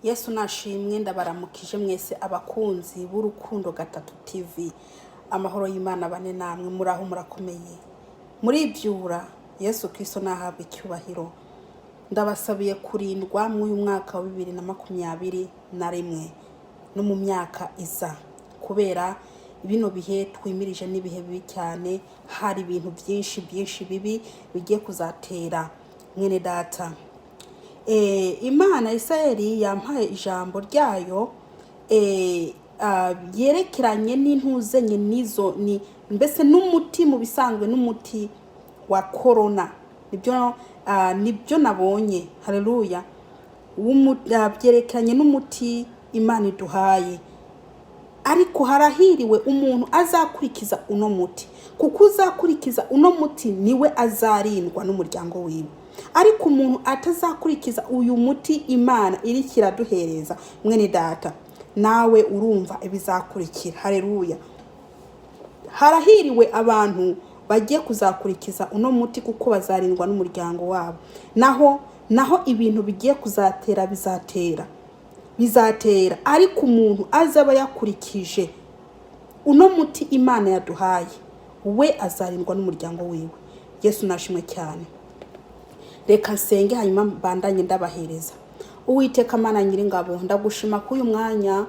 Yesu nashimwe ndabaramukije mwese abakunzi b'Urukundo Gatatu TV. Amahoro y'Imana bane namwe muraho murakomeye. Muri ibyura Yesu Kristo nahabwe icyubahiro. Ndabasabiye kurindwa mu uyu mwaka wa 2021 no mu myaka iza. Kubera bino bihe twimirije n'ibihe bibi cyane, hari ibintu byinshi bibi bigiye kuzatera mwene data. Imana Isirayeli yampaye ijambo ryayo yerekeranye n'intuzenye nizo ni mbese n'umuti mu bisanzwe n'umuti wa corona. Nibyo nabonye. Haleluya. Byerekeranye n'umuti Imana iduhaye. Ariko harahiriwe umuntu azakurikiza uno muti, kuko uzakurikiza uno muti niwe azarindwa n'umuryango wiwe. Ariko umuntu atazakurikiza uyu muti Imana iri kiraduhereza mwene data, nawe urumva ibizakurikira. Haleluya. Harahiriwe abantu bagiye kuzakurikiza uno muti kuko bazarindwa n'umuryango wabo. Naho ibintu bigiye kuzatera bizatera ariko umuntu azaba yakurikije uno muti Imana yaduhaye, we azarindwa n'umuryango wiwe. Yesu nashimwe cyane. Reka nsenge hanyuma bandanye ndabahereza. Uwiteka Mana Nyiringabo, ndagushima ko uyu mwanya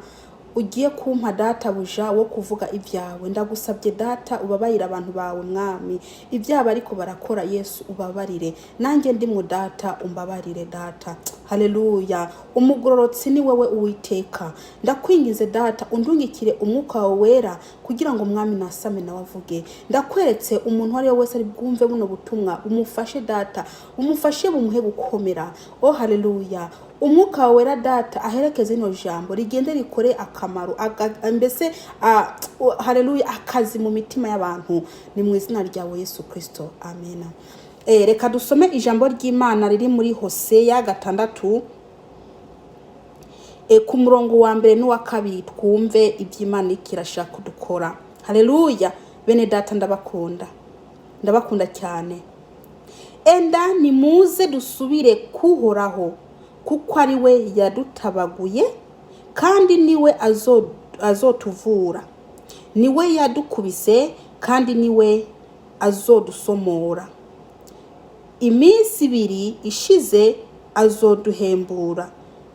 ugiye kumpa data buja wo kuvuga ibyawe. Ndagusabye data ubabarire abantu bawe mwami, ibyaba ariko barakora Yesu ubabarire. Nanjye ndimwe data umbabarire data. Haleluya. Umugororotsi ni wewe Uwiteka. Ndakwingize data undungikire umwuka wawe wera kugira ngo mwami nasame nawavuge. Ndakweretse umuntu ari wese ari bwumve buno butumwa, umufashe data, umufashe bumuhe gukomera. Oh haleluya. Umwuka wawe wera data aherekeze ino jambo rigende rikore akamaro mbese haleluya akazi mu mitima y'abantu, ni mu izina ryawe Yesu Kristo. Amen. Reka dusome ijambo ry'Imana riri muri Hoseya 6 ku murongo wa 1 n'uwa 2, twumve iby'Imana ikirashaka kudukora. Haleluya. Bene data ndabakunda cyane. Enda nimuze dusubire kuhoraho, kuko ari we yadutabaguye kandi niwe azotuvura. Niwe yadukubise kandi niwe azodusomora. Iminsi 2 ishize azoduhembura.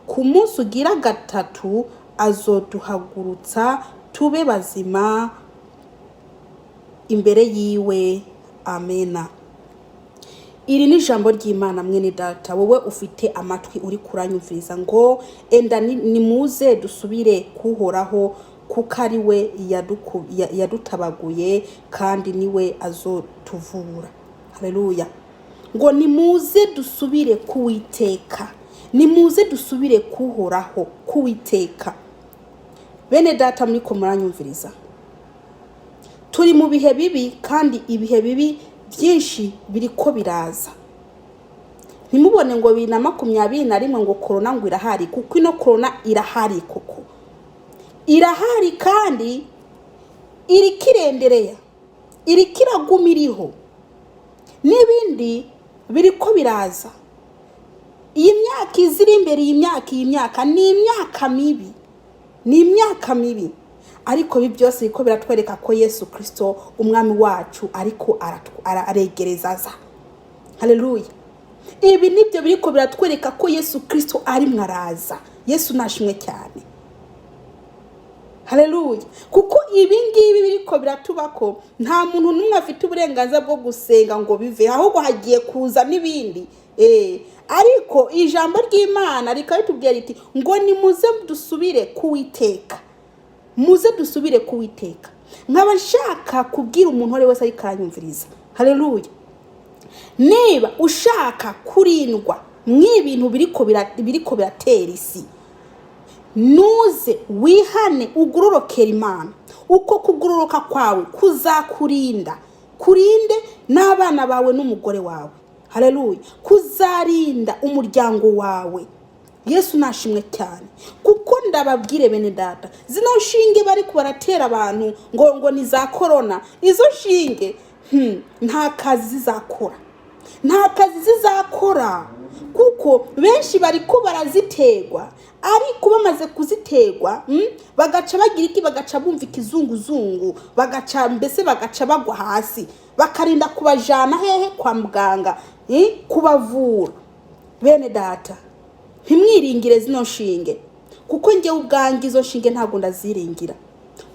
Ku munsi ugira 3 azoduhagurutsa tube bazima imbere yiwe. Amena. Iri ni ijambo ry'Imana mwene data, wowe ufite amatwi uri kuranyumviriza, ngo enda nimuze dusubire kuhoraho, kuko ari we yadutabaguye kandi niwe azotuvura. Haleluya. Ngo nimuze dusubire kuwiteka, nimuze dusubire kuhoraho kuwiteka. Bene data muriko muranyumviriza, turi mu bihe bibi kandi ibihe bibi byinshi biriko biraza. Ntimubone ngo 2021 ngo corona ngo irahari, kuko ino corona irahari koko. Irahari kandi irikirendereya, irikiragumiriho. N'ibindi biriko biraza. Iyi myaka iziri imbere, iyi myaka ni imyaka mibi. Ni imyaka mibi. Ariko ibi byose biko biratwereka ko Yesu Kristo umwami wacu ariko aregereza za. Haleluya. Ibi nibyo biriko biratwereka ko Yesu Kristo ari mwaraza. Yesu nashimwe cyane. Haleluya. Kuko ibi ngibi biriko biratubako nta muntu numwe afite uburenganzira bwo gusenga ngo bive, ahubwo hagiye kuza n'ibindi. Ariko ijambo ry'Imana rikabitubwira riti ngo nimuze dusubire kuwiteka. Muze dusubire kuwiteka. Nkaba nshaka kubwira umuntu ari wese ayikanyumviriza. Haleluya. Niba ushaka kurindwa mw'ibintu biriko biratera isi, nuze wihane ugororokera Imana. Uko kugororoka kwawe kuzakurinda, kurinde n'abana bawe n'umugore wawe. Haleluya. Kuzarinda umuryango wawe. Yesu nashimwe cyane. Kuko ndababwire bene data, zino nshinge bari kubaratera abantu ngo ni za corona, izo nshinge nta kazi zizakora. Nta kazi zizakora kuko kuko benshi bariko baraziterwa, ariko bamaze kuziterwa bagaca bagira iki, bagaca bumva ikizunguzungu, bagaca bagwa hasi, bakarinda kubajana hehe kwa muganga kubavura. Bene data, ntimwiringire zino nshinge, kuko njyewe ubwanjye izo nshinge ntabwo ndaziringira,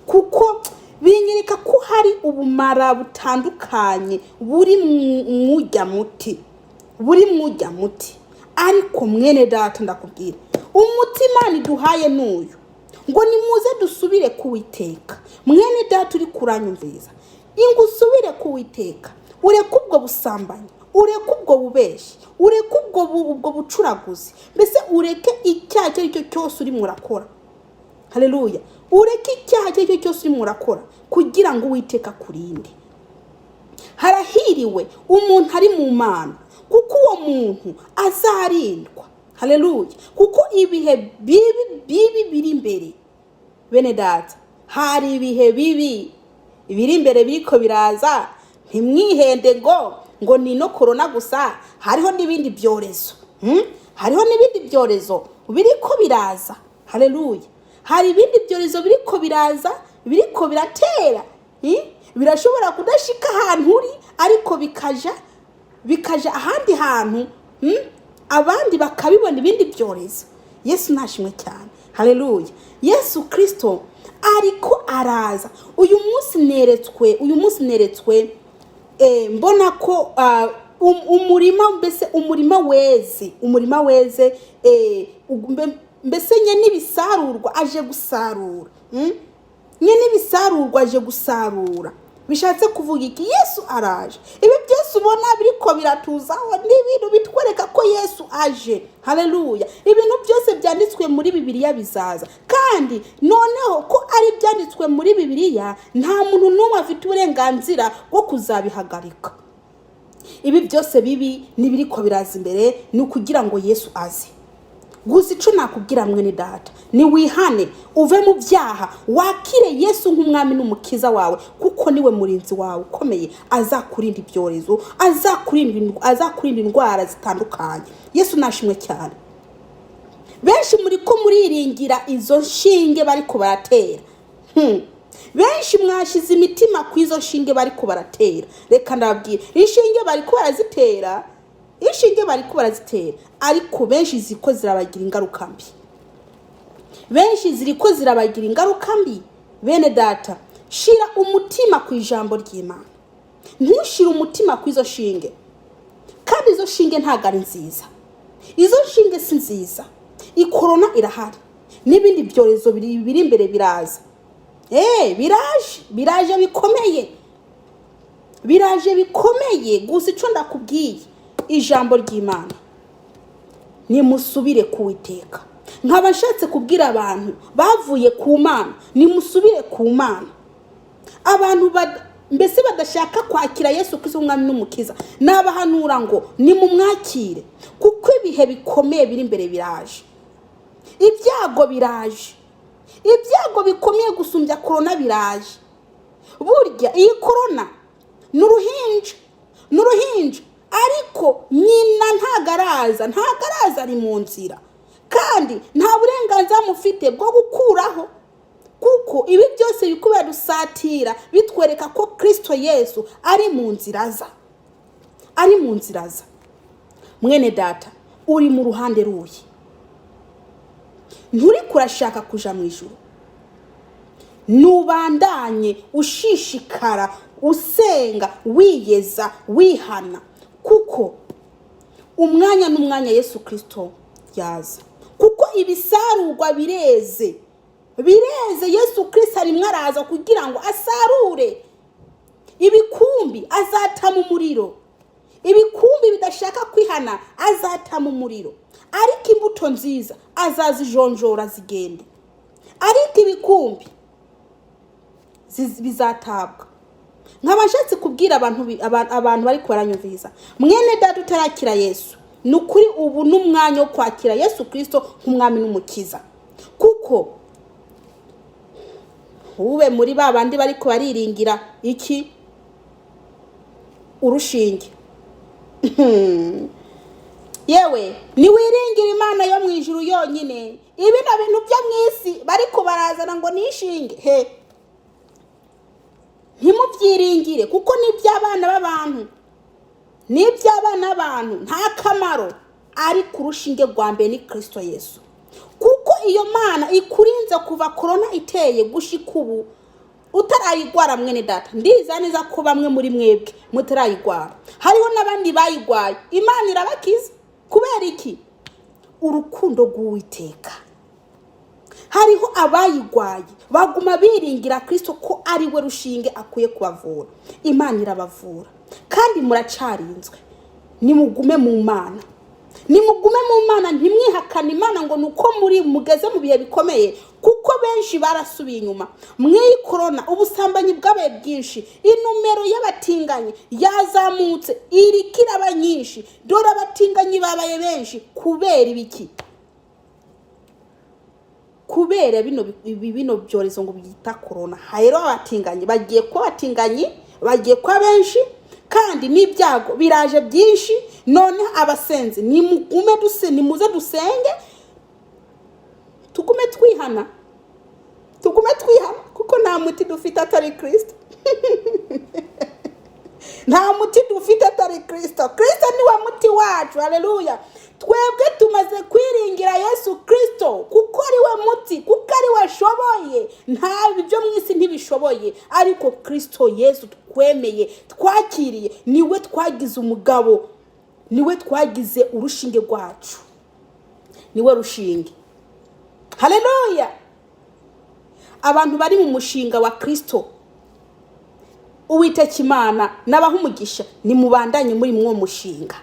kuko binyereka ko hari ubumara butandukanye buri mwujya muti. Ariko mwene data ndakubwira, umutima niduhaye n'uyu, ngo nimuze dusubire kuwiteka. Mwene data uri kuranyumviza, ingo usubire kuwiteka, ureke ubwo busambanyi, ureke ubwo bubeshi, ureke ubwo bucuraguzi, mbese ureke icyaha icyo ari cyo cyose uri murakora. Haleluya. Ureke icyaha icyo ari cyo cyose uri murakora kugira ngo Uwiteka kurinde. Harahiriwe umuntu ari mu Mana, kuko uwo muntu azarindwa. Haleluya. Kuko ibihe bibi biri imbere. Bene data, hari ibihe bibi biri imbere biriko biraza. Ntimwihende ngo ni no corona gusa, hariho n'ibindi byorezo. Hariho n'ibindi byorezo biriko biraza. Haleluya. Hari ibindi byorezo biriko biraza, biriko biratera. Birashobora kudashika ahantu uri, ariko bikaja ahandi hantu, abandi bakabibona ibindi byorezo. Yesu nashimwe cyane. Haleluya. Yesu Kristo ariko araza. Uyu munsi neretswe mbona ko umurima weze mbese nye n'ibisarurwa aje gusarura. Bishatse kuvuga iki? Yesu araje. Ibi byose ubona biriko biratuzaho n'ibintu bitwereka ko Yesu aje. Haleluya. Ibintu byose byanditswe muri Bibiliya bizaza, kandi noneho ko ari byanditswe muri Bibiliya, nta muntu n'umwe afite uburenganzira bwo kuzabihagarika. Ibi byose bibi nibiriko biraza imbere, ni ukugira ngo Yesu aze. Gusa ico nakubwira mwene data, ni wihane uve mu byaha, wakire Yesu nk'umwami n'umukiza wawe, kuko niwe murinzi wawe ukomeye, azakurinda ibyorezo, azakurinda indwara zitandukanye. Yesu nashimwe cyane. Benshi muriko muriringira izo nshinge bariko baratera. Benshi mwashize imitima ku izo nshinge bariko baratera. Reka ndababwira, inshinge bariko barazitera, ariko benshi ziko zirabagira ingaruka mbi. Bene data, shira umutima ku ijambo ry'Imana, ntushire umutima ku izo nshinge, kandi izo nshinge ntago ari nziza. Izo nshinge si nziza. Ikorona irahari, n'ibindi byorezo biri imbere biraza. Biraje bikomeye. Gusa ico ndakubwiye, ijambo ry'Imana, nimusubire kuwiteka. Nkaba nshatse kubwira abantu bavuye ku Mana, nimusubire ku Mana. Abantu mbese badashaka kwakira Yesu Kristo umwami n'umukiza, nabahanura ngo nimumwakire, kuko ibihe bikomeye biri imbere biraje. Ibyago bikomeye gusumbya corona biraje. Burya iyi corona n'uruhinja, ariko nyina ntagaraza ari mu nzira, kandi nta burenganzira mufite bwo gukuraho, kuko ibi byose bikubera dusatira bitwereka ko Kristo Yesu ari mu nzira za. Mwene data, uri mu ruhande ruyi, nturi kurashaka kuja mu ijuru. Nubandanye ushishikara, usenga, wiyeza, wihana, kuko umwanya n'umwanya Yesu Kristo yaza. Kuko ibisarurwa bireze. Yesu Kristo arimwe araza kugira ngo asarure. Ibikumbi azata mu muriro. Ibikumbi bidashaka kwihana azata mu muriro. Ariko imbuto nziza azazijonjora zigende. Ariko ibikumbi bizatabwa. Nkabashatse kubwira abantu bari kwaranyumviza, mwene data utarakira Yesu, nukuri ubu n'umwanya wo kwakira Yesu Kristo nk'umwami n'umukiza. Kuko ube muri babandi bari bariringira iki? Urushinge. yewe niwiringira imana yo mu ijuru yonyine. Ibino bintu byo mu isi bari kubarazana ngo nishinge ntimubyiringire, kuko n'iby'abana b'abantu nta kamaro, ari ku rushinge rwa mbere ni Kristo Yesu. Kuko iyo mana ikurinze kuva korona iteye gushika ubu utarayigwara mwene data. Ndiza neza ko bamwe muri mwebwe mutarayigwara, hariho n'abandi bayigwaye imana irabakiza. Kubera iki? Urukundo rw'Uwiteka. Hariho abayigwaye baguma biringira Kristo ko ari we rushinge akwiye kubavura. Imana irabavura kandi muracarinzwe. Nimugume mu mana, ntimwihakane imana ngo nuko muri mugeze mu bihe bikomeye, kuko benshi barasubiye inyuma. Mw'iyi korona ubusambanyi bwabaye bwinshi, inumero y'abatinganyi yazamutse irikiraba nyinshi, dore abatinganyi babaye benshi. Kubera ibiki? Kubera bino byorezo ngo byita korona. Rero abatinganyi bagiye kwa benshi, kandi n'ibyago biraje byinshi. None abasenzi nimuze dusenge, tugume twihana, kuko nta muti dufite atari Kristo. Nta muti dufite atari Kristo. Kristo niwe muti wacu. Haleluya. Twebwe tumaze kwiringira Yesu Kristo, kuko ari we muti, kuko ari we ashoboye. Nta byo mu isi ntibishoboye, ariko Kristo Yesu twemeye, twakiriye, niwe twagize umugabo, niwe twagize urushinge rwacu, niwe rushinge. Haleluya. Abantu bari mu mushinga wa Kristo, Uwiteka Imana nabaha umugisha, nimubandanye muri mwo mushinga,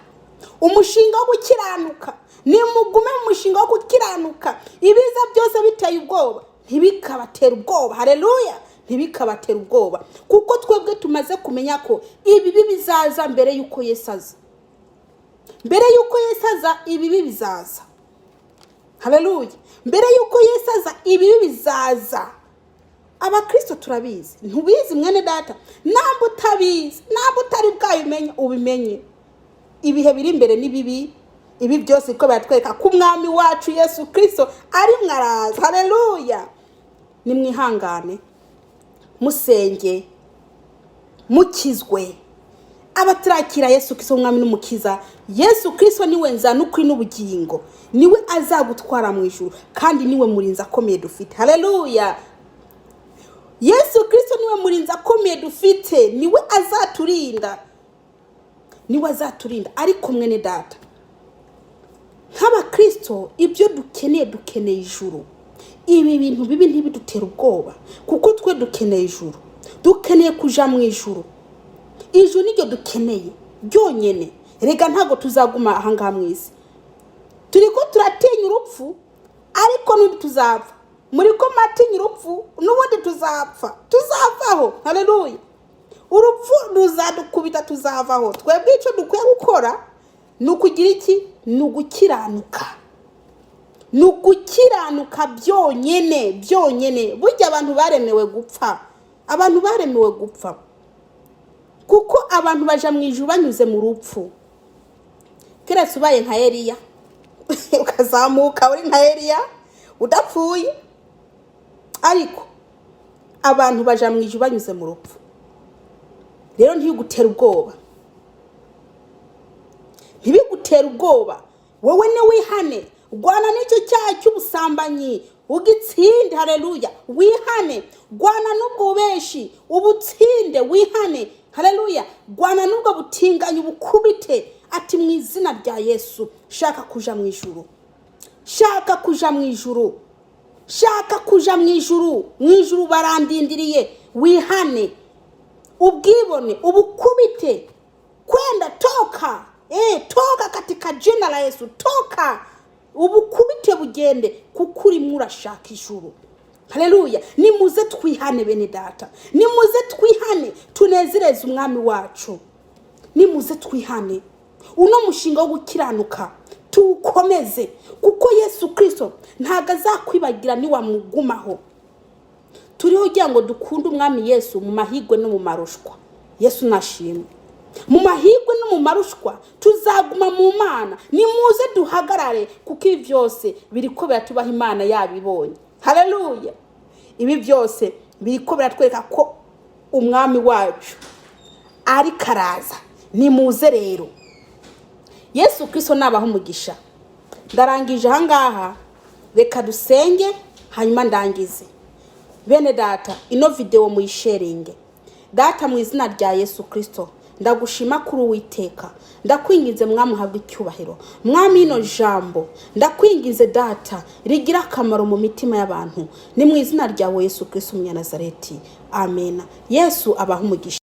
umushinga wo gukiranuka. Nimugume mu mushinga wo gukiranuka. Ibiza byose biteye ubwoba ntibikabatera ubwoba. Haleluya. Ntibikabatera ubwoba, kuko twebwe tumaze kumenya ko ibibi bizaza mbere yuko Yesu aza. Ibibi bizaza. Haleluya. Mbere yuko Yesu aza ibibi bizaza. Abakristo turabizi. Ntubizi mwene data? Ntabwo utabizi, ntabwo utari bwabimenya, ubimenye. Ibihe biri imbere ni bibi. Ibi byose ko batwereka ko umwami wacu Yesu Kristo ari mwaraza. Haleluya. Nimwihangane, musenge, mukizwe. Abatarakira Yesu Kristo umwami n'umukiza, Yesu Kristo niwe nzana ukuri n'ubugingo, niwe azagutwara mu ijuru, kandi niwe murinzi akomeye dufite. Haleluya. Yesu Kristo niwe murinzi akomeye dufite, niwe azaturinda, ariko mwene data, nk'abakristo ibyo dukeneye ijuru. Ibi bintu bibi ntibidutera ubwoba, kuko twe dukeneye ijuru, dukeneye kuja mu ijuru. Ijuru niryo dukeneye ryonyene. Rega ntago tuzaguma ahangaha mu isi. Turiko turatinya urupfu, ariko n'undi tuzapfa. Muriko matinya urupfu, n'ubundi tuzavaho. Haleluya. Urupfu ruzadukubita, tuzavaho. Twebwe icyo dukwiye gukora ni ukugira iki? Ni ugukiranuka byonyene. Burya abantu baremewe gupfa, kuko abantu baja mu ijuru banyuze mu rupfu. Keretse ubaye nka Eliya ukazamuka uri nka Eliya udapfuye, ariko abantu baja mu ijuru banyuze mu rupfu. Rero ntibigutera ubwoba, wowe ne wihane. Rwana n'icyo cyaha cy'ubusambanyi ugitsinde. Haleluya. Wihane. Rwana n'ubwo bubeshi ubutsinde, wihane. Haleluya. Rwana n'ubwo butinganyi ubukubite. Ati mu izina rya Yesu, shaka kuja mu ijuru. Mu ijuru barandindiriye. Wihane, ubwibone ubukubite, kwenda toka katika jina la Yesu. Toka ubukubite bugende, kuko urimo urashaka ijuru. Haleluya. Nimuze twihane bene data, nimuze twihane, tunezereze umwami wacu. Nimuze twihane, uno mushinga wo gukiranuka tukomeze, kuko Yesu Kristo ntago azakwibagira niwamugumaho. Turiho kugira ngo dukunde umwami Yesu mu mahigwe no mu marushwa. Yesu nashimwe. mu mahirwe no mu marushwa tuzaguma mu Mana. Nimuze duhagarare kuko ibi byose biriko biratubaha Imana yabibonye. Haleluya. Ibi byose biriko biratwereka ko umwami wacu ari karaza. Nimuze rero. Yesu Kristo nabaho umugisha. Ndarangije ahangaha, reka dusenge hanyuma ndangize. Bene data, ino video muyisharinge. Data, mu izina rya Yesu Kristo ndagushima kuri Uwiteka, ndakwingize mwami uhabwe icyubahiro. Mwami, ino jambo ndakwingize data rigira akamaro mu mitima y'abantu, ni mu izina rya Yesu Kristo Umunyanazareti. Amen. Yesu abaho umugisha.